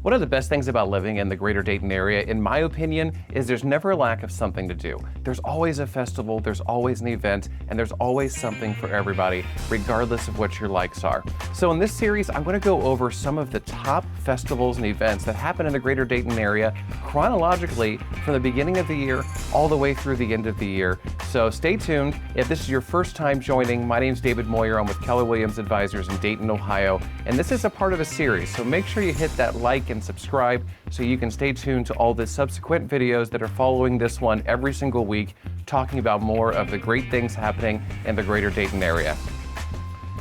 One of the best things about living in the Greater Dayton area, in my opinion, is there's never a lack of something to do. There's always a festival, there's always an event, and there's always something for everybody, regardless of what your likes are. So in this series, I'm going to go over some of the top festivals and events that happen in the Greater Dayton area chronologically from the beginning of the year all the way through the end of the year. So stay tuned. If this is your first time joining, my name is David Moyer. I'm with Keller Williams Advisors in Dayton, Ohio, and this is a part of a series. So make sure you hit that like and subscribe so you can stay tuned to all the subsequent videos that are following this one every single week, talking about more of the great things happening in the Greater Dayton area.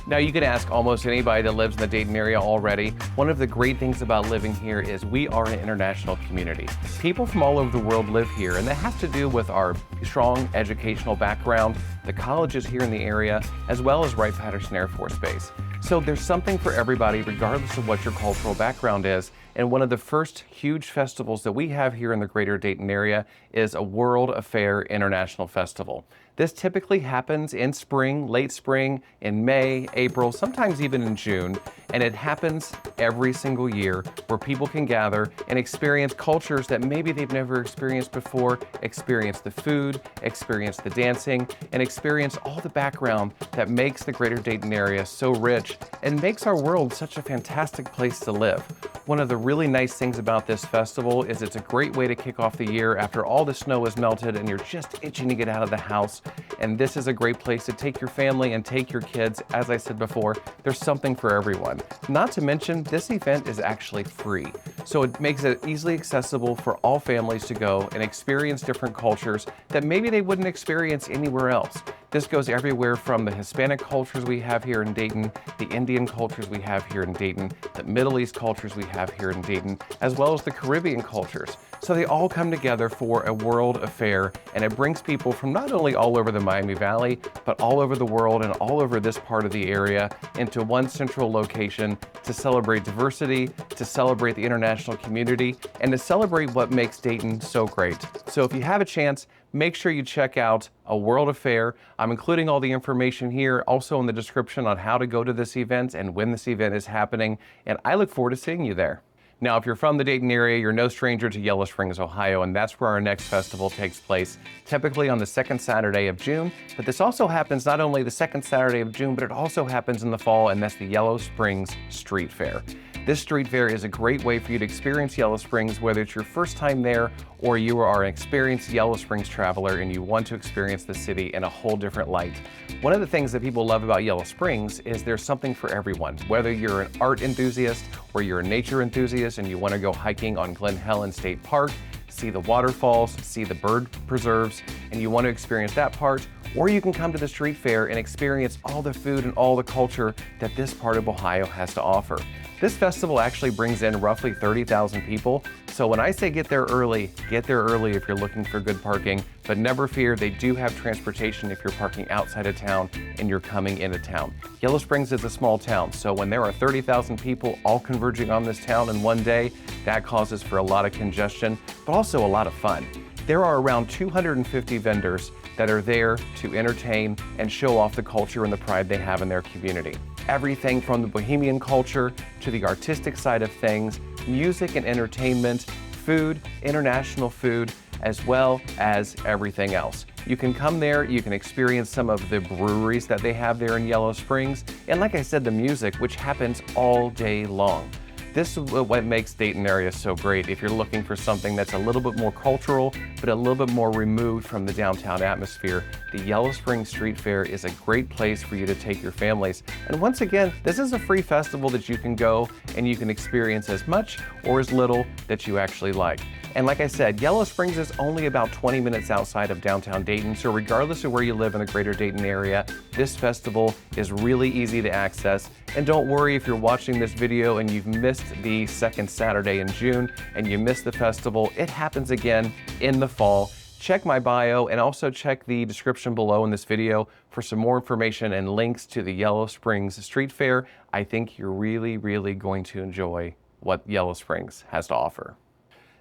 Now, you can ask almost anybody that lives in the Dayton area already. One of the great things about living here is we are an international community. People from all over the world live here, and that has to do with our strong educational background, the colleges here in the area, as well as Wright-Patterson Air Force Base. So there's something for everybody, regardless of what your cultural background is. And one of the first huge festivals that we have here in the Greater Dayton area is a World Affair International Festival. This typically happens in spring, late spring, in May, April, sometimes even in June, and it happens every single year where people can gather and experience cultures that maybe they've never experienced before, experience the food, experience the dancing, and experience all the background that makes the Greater Dayton area so rich and makes our world such a fantastic place to live. One of the really nice things about this festival is it's a great way to kick off the year after all the snow is melted and you're just itching to get out of the house. And this is a great place to take your family and take your kids. As I said before, there's something for everyone. Not to mention, this event is actually free. So it makes it easily accessible for all families to go and experience different cultures that maybe they wouldn't experience anywhere else. This goes everywhere from the Hispanic cultures we have here in Dayton, the Indian cultures we have here in Dayton, the Middle East cultures we have here in Dayton, as well as the Caribbean cultures. So they all come together for a world affair, and it brings people from not only all over the Miami Valley, but all over the world and all over this part of the area into one central location to celebrate diversity, to celebrate the international community, and to celebrate what makes Dayton so great. So if you have a chance, make sure you check out a World Affair. I'm including all the information here, also in the description on how to go to this event and when this event is happening, and I look forward to seeing you there. Now, if you're from the Dayton area, you're no stranger to Yellow Springs, Ohio, and that's where our next festival takes place, typically on the second Saturday of June. But this also happens not only the second Saturday of June, but it also happens in the fall, and that's the Yellow Springs Street Fair. This street fair is a great way for you to experience Yellow Springs, whether it's your first time there or you are an experienced Yellow Springs traveler and you want to experience the city in a whole different light. One of the things that people love about Yellow Springs is there's something for everyone. Whether you're an art enthusiast or you're a nature enthusiast and you want to go hiking on Glen Helen State Park, see the waterfalls, see the bird preserves, and you want to experience that part, or you can come to the street fair and experience all the food and all the culture that this part of Ohio has to offer. This festival actually brings in roughly 30,000 people, so when I say get there early if you're looking for good parking, but never fear, they do have transportation if you're parking outside of town and you're coming into town. Yellow Springs is a small town, so when there are 30,000 people all converging on this town in one day, that causes for a lot of congestion, but also a lot of fun. There are around 250 vendors that are there to entertain and show off the culture and the pride they have in their community. Everything from the bohemian culture to the artistic side of things, music and entertainment, food, international food, as well as everything else. You can come there, you can experience some of the breweries that they have there in Yellow Springs, and like I said, the music, which happens all day long. This is what makes Dayton area so great. If you're looking for something that's a little bit more cultural, but a little bit more removed from the downtown atmosphere, the Yellow Springs Street Fair is a great place for you to take your families. And once again, this is a free festival that you can go and you can experience as much or as little that you actually like. And like I said, Yellow Springs is only about 20 minutes outside of downtown Dayton, so regardless of where you live in the Greater Dayton area, this festival is really easy to access. And don't worry if you're watching this video and you've missed the second Saturday in June and you missed the festival, it happens again in the fall. Check my bio and also check the description below in this video for some more information and links to the Yellow Springs Street Fair. I think you're really going to enjoy what Yellow Springs has to offer.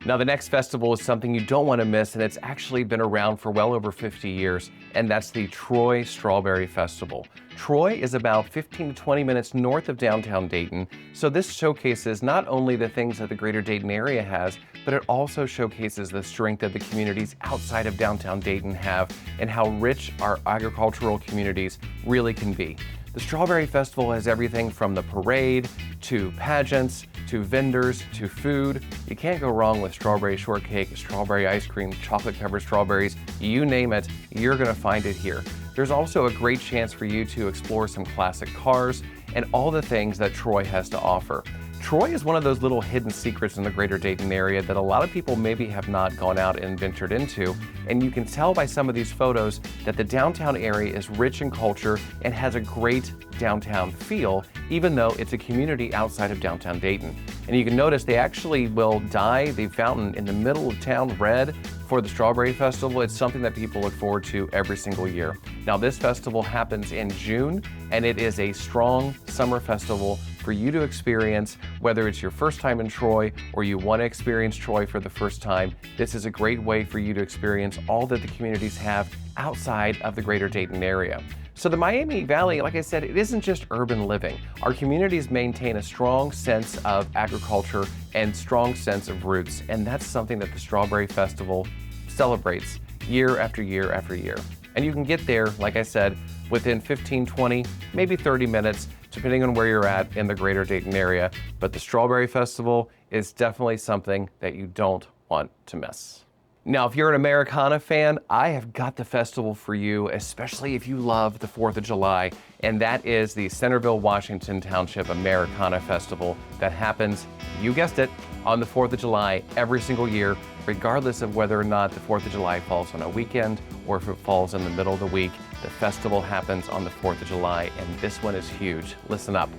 Now, the next festival is something you don't want to miss, and it's actually been around for well over 50 years, and that's the Troy Strawberry Festival. Troy is about 15 to 20 minutes north of downtown Dayton, so this showcases not only the things that the Greater Dayton area has, but it also showcases the strength that the communities outside of downtown Dayton have and how rich our agricultural communities really can be. The Strawberry Festival has everything from the parade to pageants to vendors to food. You can't go wrong with strawberry shortcake, strawberry ice cream, chocolate covered strawberries, you name it, you're gonna find it here. There's also a great chance for you to explore some classic cars and all the things that Troy has to offer. Troy is one of those little hidden secrets in the Greater Dayton area that a lot of people maybe have not gone out and ventured into, and you can tell by some of these photos that the downtown area is rich in culture and has a great downtown feel, even though it's a community outside of downtown Dayton. And you can notice they actually will dye the fountain in the middle of town red for the Strawberry Festival. It's something that people look forward to every single year. Now, this festival happens in June, and it is a strong summer festival for you to experience, whether it's your first time in Troy or you want to experience Troy for the first time. This is a great way for you to experience all that the communities have outside of the Greater Dayton area. So the Miami Valley, like I said, it isn't just urban living. Our communities maintain a strong sense of agriculture and strong sense of roots, and that's something that the Strawberry Festival celebrates year after year after year. And you can get there, like I said, within 15, 20, maybe 30 minutes, depending on where you're at in the Greater Dayton area. But the Strawberry Festival is definitely something that you don't want to miss. Now, if you're an Americana fan, I have got the festival for you, especially if you love the 4th of July, and that is the Centerville, Washington Township Americana Festival that happens, you guessed it, on the 4th of July every single year, regardless of whether or not the 4th of July falls on a weekend or if it falls in the middle of the week. The festival happens on the 4th of July, and this one is huge. Listen up.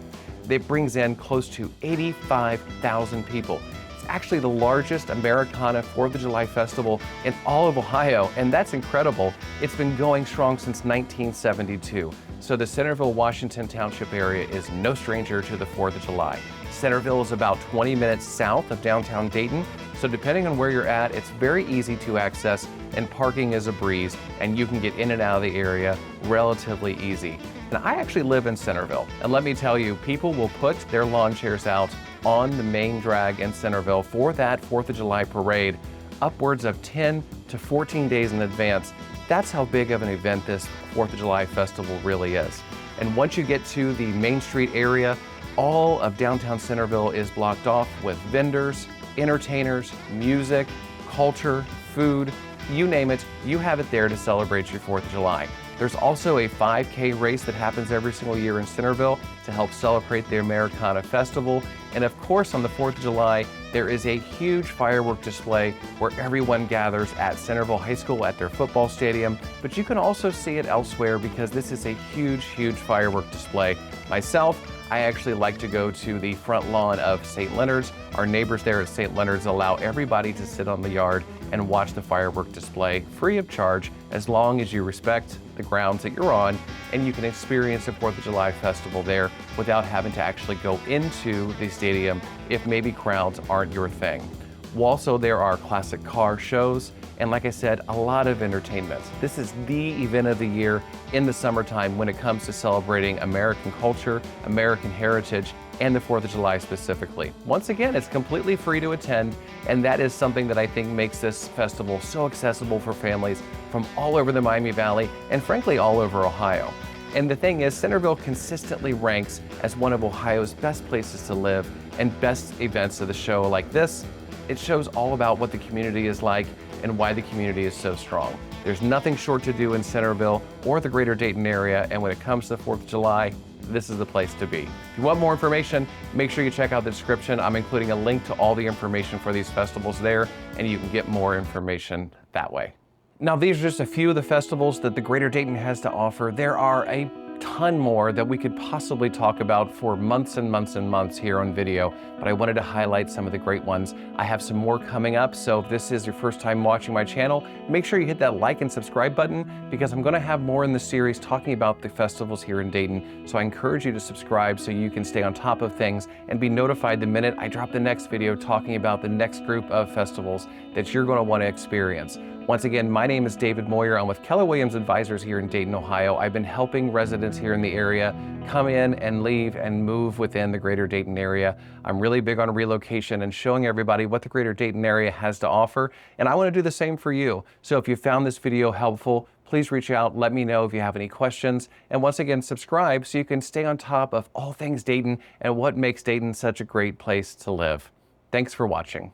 It brings in close to 85,000 people. It's actually the largest Americana 4th of July festival in all of Ohio, and that's incredible. It's been going strong since 1972. So the Centerville, Washington Township area is no stranger to the 4th of July. Centerville is about 20 minutes south of downtown Dayton, so depending on where you're at, it's very easy to access, and parking is a breeze, and you can get in and out of the area relatively easy. And I actually live in Centerville, and let me tell you, people will put their lawn chairs out on the main drag in Centerville for that 4th of July parade upwards of 10 to 14 days in advance. That's how big of an event this 4th of July festival really is. And once you get to the Main Street area, all of downtown Centerville is blocked off with vendors, entertainers, music, culture, food, you name it, you have it there to celebrate your 4th of July. There's also a 5K race that happens every single year in Centerville to help celebrate the Americana Festival. And of course, on the 4th of July, there is a huge firework display where everyone gathers at Centerville High School at their football stadium. But you can also see it elsewhere because this is a huge, huge firework display. Myself, I actually like to go to the front lawn of St. Leonard's. Our neighbors there at St. Leonard's allow everybody to sit on the yard and watch the firework display free of charge as long as you respect the grounds that you're on, and you can experience the 4th of July festival there without having to actually go into the stadium if maybe crowds aren't your thing. Also, there are classic car shows, and like I said, a lot of entertainment. This is the event of the year in the summertime when it comes to celebrating American culture, American heritage, and the 4th of July specifically. Once again, it's completely free to attend, and that is something that I think makes this festival so accessible for families from all over the Miami Valley and frankly all over Ohio. And the thing is, Centerville consistently ranks as one of Ohio's best places to live and best events of the show like this. It shows all about what the community is like and why the community is so strong. There's nothing short to do in Centerville or the Greater Dayton area, and when it comes to the 4th of July, this is the place to be. If you want more information, make sure you check out the description. I'm including a link to all the information for these festivals there, and you can get more information that way. Now, these are just a few of the festivals that the Greater Dayton has to offer. There are a ton more that we could possibly talk about for months and months and months here on video, but I wanted to highlight some of the great ones. I have some more coming up, so if this is your first time watching my channel, make sure you hit that like and subscribe button, because I'm going to have more in the series talking about the festivals here in Dayton. So I encourage you to subscribe so you can stay on top of things and be notified the minute I drop the next video talking about the next group of festivals that you're going to want to experience. Once again, my name is David Moyer. I'm with Keller Williams Advisors here in Dayton, Ohio. I've been helping residents here in the area come in and leave and move within the Greater Dayton area. I'm really big on relocation and showing everybody what the Greater Dayton area has to offer, and I want to do the same for you. So if you found this video helpful, please reach out, let me know if you have any questions, and once again, subscribe so you can stay on top of all things Dayton and what makes Dayton such a great place to live. Thanks for watching.